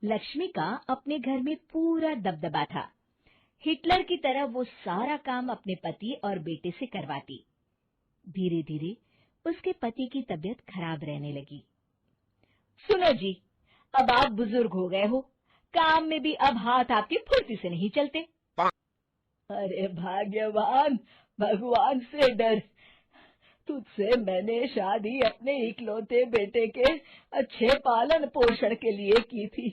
लक्ष्मी का अपने घर में पूरा दबदबा था। हिटलर की तरह वो सारा काम अपने पति और बेटे से करवाती। धीरे धीरे उसके पति की तबीयत खराब रहने लगी। सुनो जी, अब आप बुजुर्ग हो गए हो, काम में भी अब हाथ आपके फुर्ती से नहीं चलते। अरे भाग्यवान, भगवान से डर। तुझसे मैंने शादी अपने इकलौते बेटे के अच्छे पालन पोषण के लिए की थी,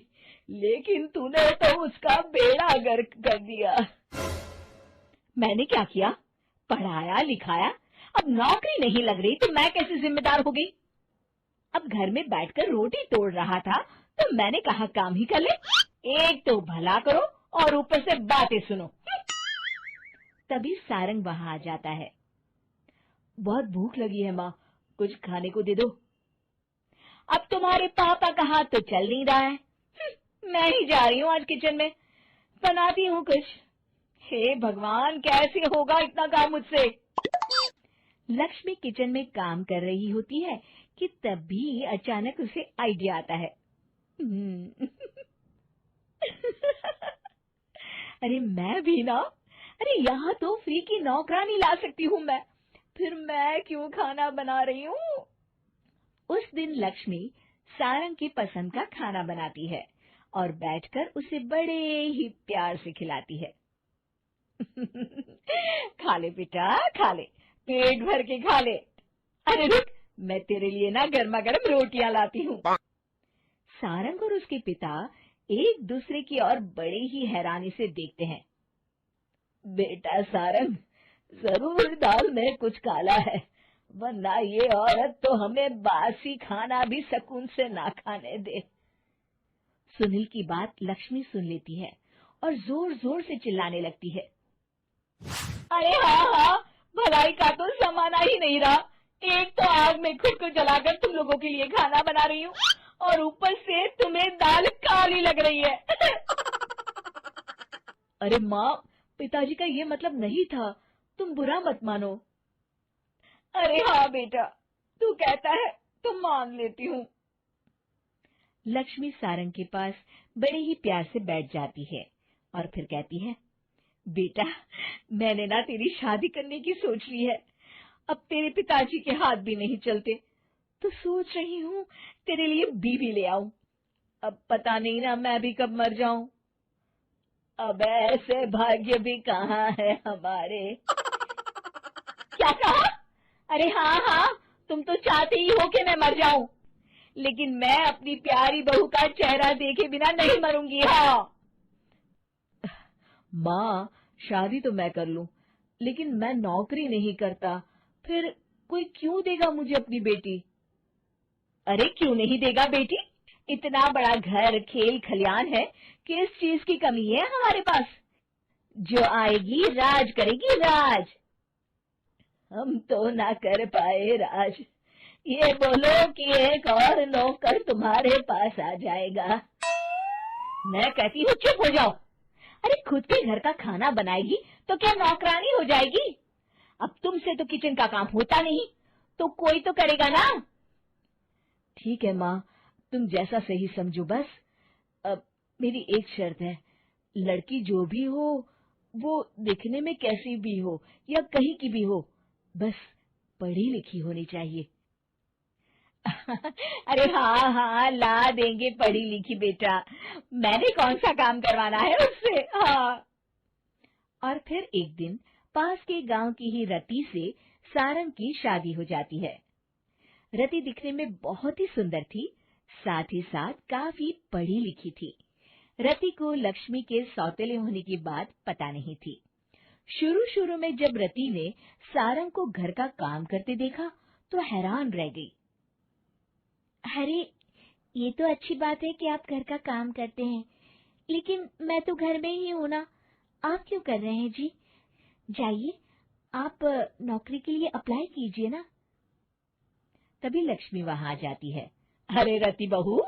लेकिन तूने तो उसका बेड़ा गर्क कर दिया। मैंने क्या किया? पढ़ाया लिखाया, अब नौकरी नहीं लग रही तो मैं कैसे जिम्मेदार हो गई? अब घर में बैठकर रोटी तोड़ रहा था तो मैंने कहा काम ही कर ले। एक तो भला करो और ऊपर से बातें सुनो। तभी सारंग वहां आ जाता है। बहुत भूख लगी है माँ, कुछ खाने को दे दो। अब तुम्हारे पापा का हाथ तो चल नहीं रहा है। मैं ही जा रही हूँ आज किचन में, बनाती हूँ कुछ। हे भगवान, कैसे होगा इतना काम मुझसे? लक्ष्मी किचन में काम कर रही होती है कि तभी अचानक उसे आइडिया आता है। अरे मैं भी ना, अरे यहाँ तो फ्री की नौकरानी ला सकती हूँ मैं, फिर मैं क्यों खाना बना रही हूँ? उस दिन लक्ष्मी सारंग की पसंद का खाना बनाती है और बैठकर उसे बड़े ही प्यार से खिलाती है। खा ले बेटा, खा ले, पेट भर के खा ले। अरे रुक, मैं तेरे लिए ना गर्मा गर्म रोटियां लाती हूँ। सारंग और उसके पिता एक दूसरे की ओर बड़े ही हैरानी से देखते हैं। बेटा सारंग, जरूर दाल में कुछ काला है, वरना ये औरत तो हमें बासी खाना भी सुकून से ना खाने दे। सुनील की बात लक्ष्मी सुन लेती है और जोर जोर से चिल्लाने लगती है। अरे हाँ हाँ, भलाई का तो जमाना ही नहीं रहा। एक तो आग में खुद को जलाकर तुम लोगों के लिए खाना बना रही हूँ और ऊपर से तुम्हें दाल काली लग रही है। अरे माँ, पिताजी का ये मतलब नहीं था, तुम बुरा मत मानो। अरे हाँ बेटा, तू कहता है तो मान लेती हूँ। लक्ष्मी सारंग के पास बड़े ही प्यार से बैठ जाती है और फिर कहती है, बेटा मैंने ना तेरी शादी करने की सोच ली है। अब तेरे पिताजी के हाथ भी नहीं चलते, तो सोच रही हूँ तेरे लिए बीवी ले आऊं। अब पता नहीं ना मैं भी कब मर जाऊं। अब ऐसे भाग्य भी कहाँ है हमारे। क्या कहा? अरे हाँ हाँ, तुम तो चाहते ही हो कि मैं मर जाऊं, लेकिन मैं अपनी प्यारी बहू का चेहरा देखे बिना नहीं मरूंगी। हाँ माँ, शादी तो मैं कर लूं, लेकिन मैं नौकरी नहीं करता, फिर कोई क्यों देगा मुझे अपनी बेटी? अरे क्यों नहीं देगा बेटी? इतना बड़ा घर, खेल खलियान है, किस चीज की कमी है हमारे पास? जो आएगी राज करेगी, राज। हम तो ना कर पाए राज, ये बोलो कि एक और नौकर तुम्हारे पास आ जाएगा। मैं कहती हूँ चुप हो जाओ। अरे खुद के घर का खाना बनाएगी तो क्या नौकरानी हो जाएगी? अब तुमसे तो किचन का काम होता नहीं, तो कोई तो करेगा ना। ठीक है माँ, तुम जैसा सही समझो बस। अब मेरी एक शर्त है, लड़की जो भी हो वो दिखने में कैसी भी हो या कहीं की भी हो, बस पढ़ी लिखी होनी चाहिए। अरे हाँ हाँ, ला देंगे पढ़ी लिखी बेटा, मैंने कौन सा काम करवाना है उससे। हाँ। और फिर एक दिन पास के गांव की ही रति से सारंग की शादी हो जाती है। रति दिखने में बहुत ही सुंदर थी, साथ ही साथ काफी पढ़ी लिखी थी। रति को लक्ष्मी के सौतेले होने की बात पता नहीं थी। शुरू शुरू में जब रति ने सारंग को घर का काम करते देखा तो हैरान रह गई। अरे ये तो अच्छी बात है कि आप घर का काम करते हैं, लेकिन मैं तो घर में ही हूँ ना, आप क्यों कर रहे हैं जी? जाइए, आप नौकरी के लिए अप्लाई कीजिए ना। तभी लक्ष्मी वहां आ जाती है। अरे रति बहू,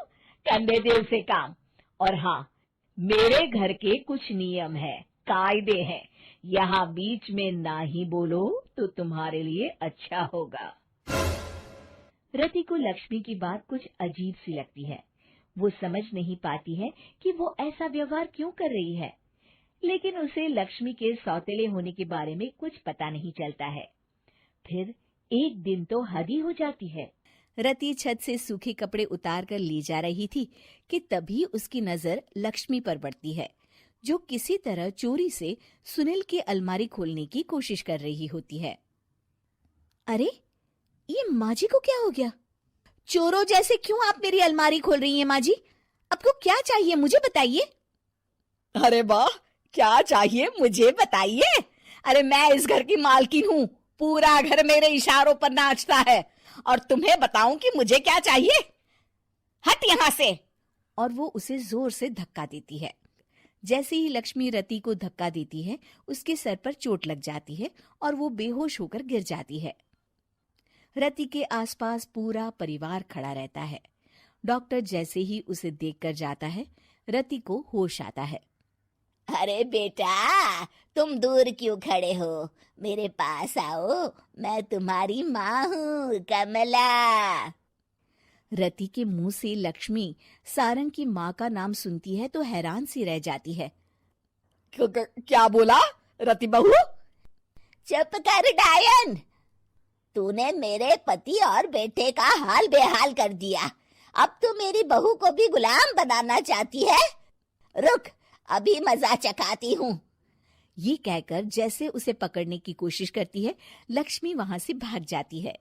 करने दे उसे काम। और हाँ, मेरे घर के कुछ नियम है, कायदे हैं, यहाँ बीच में ना ही बोलो तो तुम्हारे लिए अच्छा होगा। रति को लक्ष्मी की बात कुछ अजीब सी लगती है। वो समझ नहीं पाती है कि वो ऐसा व्यवहार क्यों कर रही है, लेकिन उसे लक्ष्मी के सौतेले होने के बारे में कुछ पता नहीं चलता है। फिर एक दिन तो हद ही हो जाती है। रति छत से सूखे कपड़े उतार कर ले जा रही थी कि तभी उसकी नजर लक्ष्मी पर पड़ती है, जो किसी तरह चोरी से सुनील की अलमारी खोलने की कोशिश कर रही होती है। अरे, ये माँ जी को क्या हो गया? चोरों जैसे क्यों आप मेरी अलमारी खोल रही हैं माँ जी? आपको क्या चाहिए मुझे बताइए। अरे वाह, क्या चाहिए मुझे बताइए। अरे मैं इस घर की मालकिन हूँ, पूरा घर मेरे इशारों पर नाचता है, और तुम्हें बताऊं कि मुझे क्या चाहिए? हट यहाँ से। और वो उसे जोर से धक्का देती है। जैसे ही लक्ष्मी रति को धक्का देती है, उसके सर पर चोट लग जाती है और वो बेहोश होकर गिर जाती है। रति के आसपास पूरा परिवार खड़ा रहता है। डॉक्टर जैसे ही उसे देखकर जाता है, रति को होश आता है। अरे बेटा, तुम दूर क्यों खड़े हो? मेरे पास आओ, मैं तुम्हारी माँ हूँ, कमला। रति के मुंह से लक्ष्मी सारंग की माँ का नाम सुनती है तो हैरान सी रह जाती है। क्या बोला रति बहू? चुप कर डायन, तूने मेरे पति और बेटे का हाल बेहाल कर दिया। अब तू मेरी बहू को भी गुलाम बनाना चाहती है? रुक, अभी मजा चखाती हूँ। ये कहकर जैसे उसे पकड़ने की कोशिश करती है, लक्ष्मी वहां से भाग जाती है।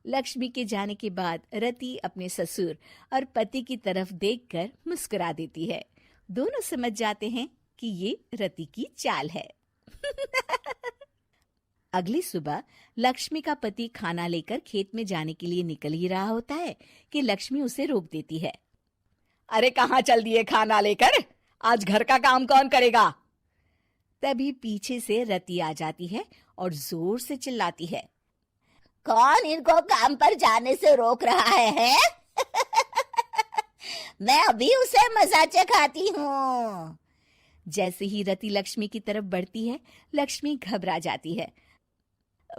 लक्ष्मी के जाने के बाद रति अपने ससुर और पति की तरफ देखकर मुस्कुरा देती है। दोनों समझ जाते हैं कि ये रति की चाल है। अगली सुबह लक्ष्मी का पति खाना लेकर खेत में जाने के लिए निकल ही रहा होता है कि लक्ष्मी उसे रोक देती है। अरे कहाँ चल दिए खाना लेकर? आज घर का काम कौन करेगा? तभी पीछे से रति आ जाती है और जोर से चिल्लाती है। कौन इनको काम पर जाने से रोक रहा है? मैं अभी उसे मजा चखाती हूँ। जैसे ही रति लक्ष्मी की तरफ बढ़ती है, लक्ष्मी घबरा जाती है।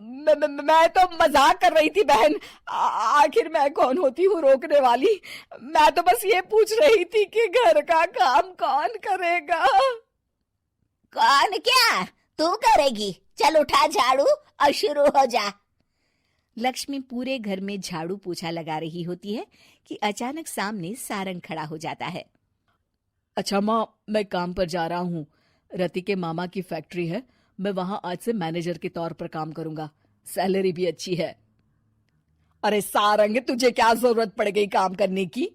मैं तो मजाक कर रही थी बहन। आखिर मैं कौन होती हूँ रोकने वाली? मैं तो बस ये पूछ रही थी कि घर का काम कौन करेगा। कौन क्या? तू करेगी। चल उठा झाड़ू और शुरू हो जा। लक्ष्मी पूरे घर में झाड़ू पोछा लगा रही होती है कि अचानक सामने सारंग खड़ा हो जाता है। अच्छा माँ, मैं काम पर जा रहा हूँ। रति के मामा की फैक्ट्री है, मैं वहां आज से मैनेजर के तौर पर काम करूंगा। सैलरी भी अच्छी है। अरे सारंग, तुझे क्या जरूरत पड़ गई काम करने की?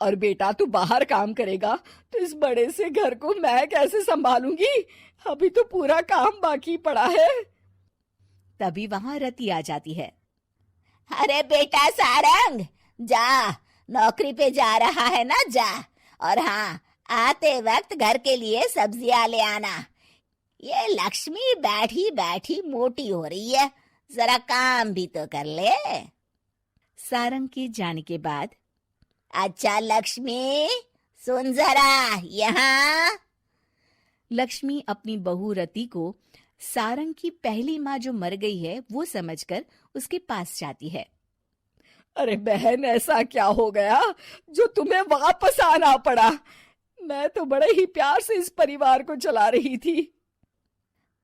और बेटा तू बाहर काम करेगा तो इस बड़े से घर को मैं कैसे संभालूंगी? अभी तो पूरा काम बाकी पड़ा है। तभी वहां रति आ जाती है। अरे बेटा सारंग, जा, नौकरी पे जा रहा है ना, जा। और हाँ, आते वक्त घर के लिए सब्जियां ले आना। ये लक्ष्मी बैठी बैठी मोटी हो रही है, जरा काम भी तो कर ले। सारंग के जाने के बाद, अच्छा लक्ष्मी, सुन जरा यहाँ। लक्ष्मी अपनी बहू रति को सारंग की पहली माँ जो मर गई है वो समझकर उसके पास जाती है। अरे बहन, ऐसा क्या हो गया जो तुम्हें वापस आना पड़ा? मैं तो बड़े ही प्यार से इस परिवार को चला रही थी।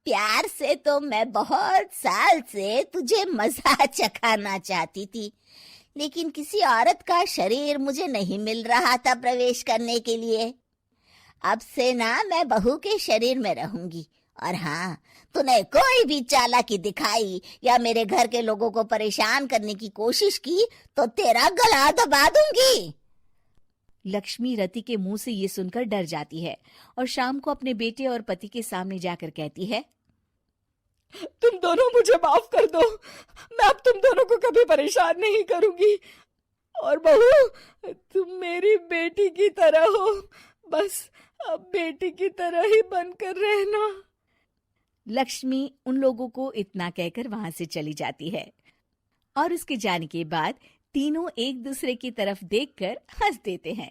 प्यार से तो मैं बहुत साल से तुझे मजा चखाना चाहती थी, लेकिन किसी औरत का शरीर मुझे नहीं मिल रहा था प्रवेश करने के लिए। अब से ना मैं बहू के शरीर में रहूंगी। और हाँ, तूने कोई भी चालाकी दिखाई या मेरे घर के लोगों को परेशान करने की कोशिश की तो तेरा गला दबा दूंगी। लक्ष्मी रति के मुंह से ये सुनकर डर जाती है और शाम को अपने बेटे और पति के सामने जाकर कहती है, तुम दोनों मुझे माफ कर दो। मैं अब तुम दोनों को कभी परेशान नहीं करूंगी। और बहू, तुम मेरी बेटी की तरह हो, बस अब बेटी की तरह ही बनकर रहना। लक्ष्मी उन लोगों को इतना कहकर वहां से चली जाती है और उसके जाने के बाद तीनों एक दूसरे की तरफ देखकर हंस देते हैं।